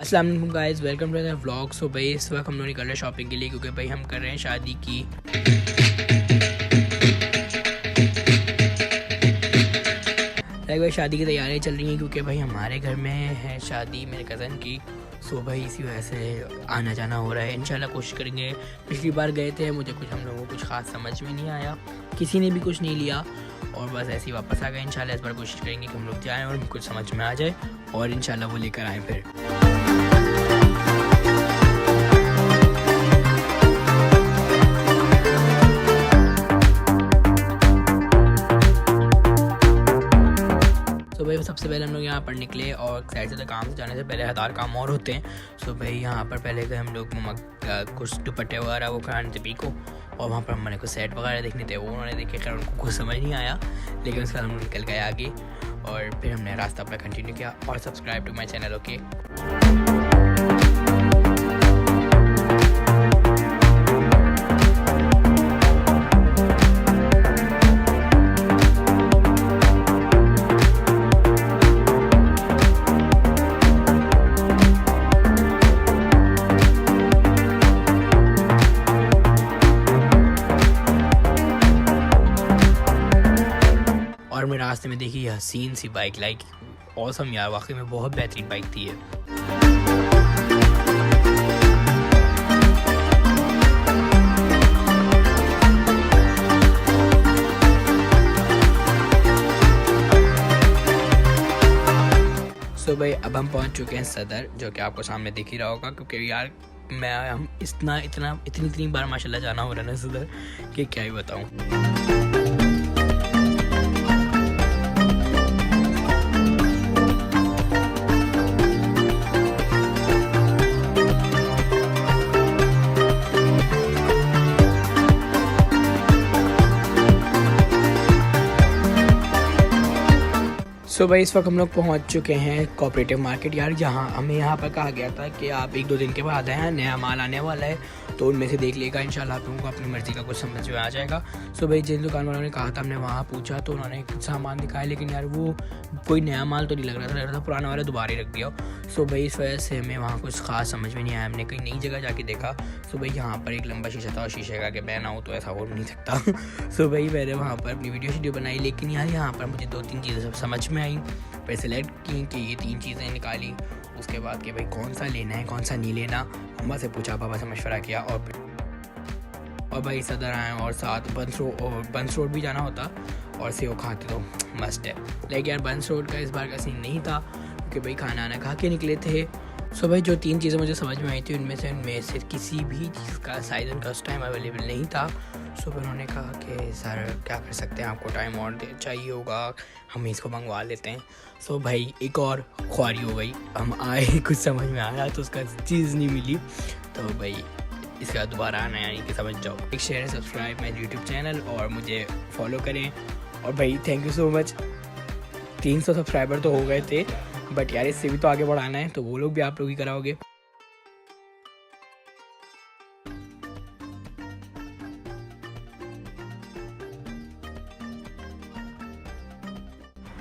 अस्सलाम वालेकुम guys, welcome to the vlog. So भाई इस वक्त हम लोग निकल रहे हैं शॉपिंग के लिए, क्योंकि भाई हम कर रहे हैं शादी की भाई शादी की तैयारियां चल रही हैं, क्योंकि भाई हमारे घर में है शादी मेरे कज़न की। सो भाई इसी वजह से आना जाना हो रहा है। इंशाल्लाह कोशिश करेंगे। पिछली बार गए थे, मुझे कुछ हम लोगों को कुछ ख़ास समझ में नहीं आया, किसी ने भी कुछ नहीं लिया और बस ऐसे ही वापस आ गए। इंशाल्लाह इस बार कोशिश करेंगे कि हम लोग जाएँ और कुछ समझ में आ जाए और इंशाल्लाह वो लेकर आएँ फिर। तो भाई सबसे पहले हम लोग यहाँ पर निकले और साइड से काम जाने से पहले हज़ार काम और होते हैं। सो भाई यहाँ पर पहले गए हम लोग कुछ दुपट्टे वगैरह वो कराने थे पी को, और वहाँ पर हमने कुछ सेट वगैरह देखने थे, वो उन्होंने देखे। खैर उनको कुछ समझ नहीं आया, लेकिन उसके बाद हम लोग निकल गए आगे और फिर हमने रास्ता अपना कंटिन्यू किया। और subscribe to my channel, okay. और मैं रास्ते में देखी हसीन सी बाइक, लाइक ऑसम यार, वाकई में बहुत बेहतरीन बाइक थी ये। सो भाई अब हम पहुंच चुके हैं सदर, जो कि आपको सामने दिख ही रहा होगा, क्योंकि यार हम इतनी बार माशाल्लाह जाना हो रहा है ना सदर कि क्या ही बताऊं। सो भाई इस वक्त हम लोग पहुंच चुके हैं कोऑपरेटिव मार्केट। यार हमें यहाँ पर कहा गया था कि आप 1-2 दिन के बाद आए हैं, नया माल आने वाला है, तो उनमें से देख लेगा। इंशाल्लाह आप लोगों को अपनी मर्ज़ी का कुछ समझ में आ जाएगा। सो भाई जिन दुकान वालों ने कहा था, हमने वहाँ पूछा तो उन्होंने कुछ सामान दिखाया, लेकिन यार वो कोई नया माल तो नहीं लग रहा था पुराना वाला दोबारा ही रख दिया। सो भाई इस वजह से हमें वहाँ कुछ ख़ास समझ में नहीं आया। हमने कहीं नई जगह जाके देखा। सो भाई यहाँ पर एक लंबा शीशा था और शीशे का कि मैं ना हो तो ऐसा हो नहीं सकता। सो भाई मैंने वहाँ पर अपनी वीडियो बनाई, लेकिन यार यहाँ पर मुझे 2-3 चीज़ें सब समझ में आई। फिर सेलेक्ट की कि ये 3 चीज़ें निकाली। उसके बाद कि भाई कौन सा लेना है कौन सा नहीं लेना, अम्मा से पूछा, पापा से मशवरा किया और भाई सदर आए और साथ बंस रोड भी जाना होता और सेव खाते तो मस्ट है। लेकिन यार बंस रोड का इस बार का सीन नहीं था, क्योंकि भाई खाना आना खा के निकले थे। सो भाई जो 3 चीज़ें मुझे समझ में आई थी, उनमें से किसी भी चीज़ का साइज़ उनका उस टाइम अवेलेबल नहीं था। सो फिर उन्होंने कहा कि सर क्या कर सकते हैं, आपको टाइम और चाहिए होगा, हम इसको मंगवा लेते हैं। सो भाई एक और ख्वारी हो गई, हम आए कुछ समझ में आया तो उसका चीज़ नहीं मिली, तो भाई इसका दोबारा आना यानी कि समझ जाओ। एक शेयर सब्सक्राइब मेरे यूट्यूब चैनल और मुझे फॉलो करें। और भाई thank you so much, 300 subscriber तो हो गए थे, बट यार इससे भी तो आगे बढ़ाना है, तो वो लोग भी आप लोग ही कराओगे।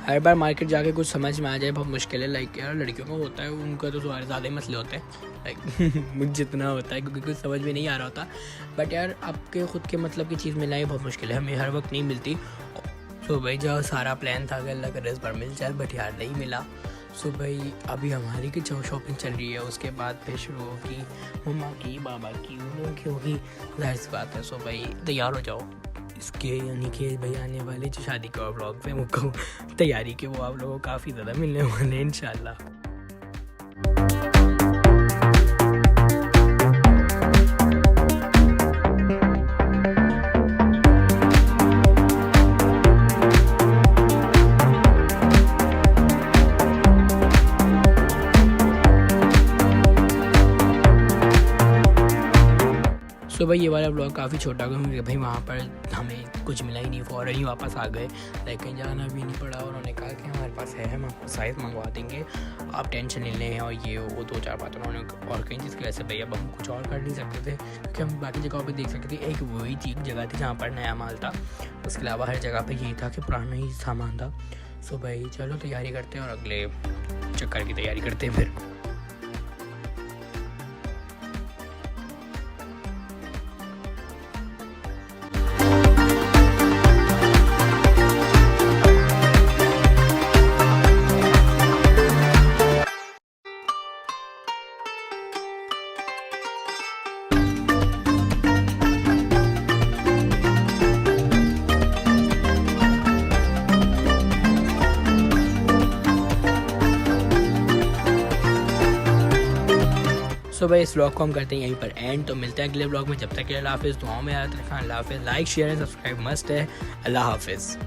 हर बार मार्केट जाके कुछ समझ में आ जाए बहुत मुश्किल है। लाइक यार लड़कियों को होता है, उनका तो ज़्यादा ही मसले होते हैं, लाइक मुझे जितना होता है, क्योंकि कुछ समझ में नहीं आ रहा होता। बट यार आपके ख़ुद के मतलब की चीज़ मिलना ही बहुत मुश्किल है, हमें हर वक्त नहीं मिलती। सो भाई जो सारा प्लान था कि अल्लाह करे इस बार मिल जाए, बट यार नहीं मिला। सो भाई अभी हमारी की जो शॉपिंग चल रही है, उसके बाद फिर शुरू होगी मम्मा की, बाबा की, उन लोगों की होगी, जाहिर सी बात है। सो भाई तैयार हो जाओ इसके, यानी कि भाई आने वाले जो शादी के व्लॉग में मुझको तैयारी के वो आप लोगों को काफ़ी ज़्यादा मिलने वाले हैं इंशाल्लाह। सो भाई ये वाला व्लॉग काफ़ी छोटा हो गया, क्योंकि भाई वहाँ पर हमें कुछ मिला ही नहीं, फ़ौरन ही वापस आ गए। लेकिन जाना भी नहीं पड़ा, उन्होंने कहा कि हमारे पास है, हम आपको साइज़ मंगवा देंगे, आप टेंशन नहीं लें। और ये वो 2-4 बात उन्होंने और कहीं चीज़ की वजह से भाई अब हम कुछ और कर नहीं सकते थे, क्योंकि हम बाकी जगहों पर देख सकते थे। एक वही चीज़ जगह थी जहाँ पर नया माल था, उसके अलावा हर जगह पर यही था कि पुराना ही सामान था। सो भाई चलो तैयारी करते हैं और अगले चक्कर की तैयारी करते हैं फिर। सो भाई इस व्लॉग को हम करते हैं यहीं पर एंड। तो मिलते हैं अगले व्लॉग में, जब तक के लिए अल्लाह हाफिज़। दुआओं में याद रखना। अल्लाह हाफिज़। Like share and subscribe must है। अल्लाह हाफिज़।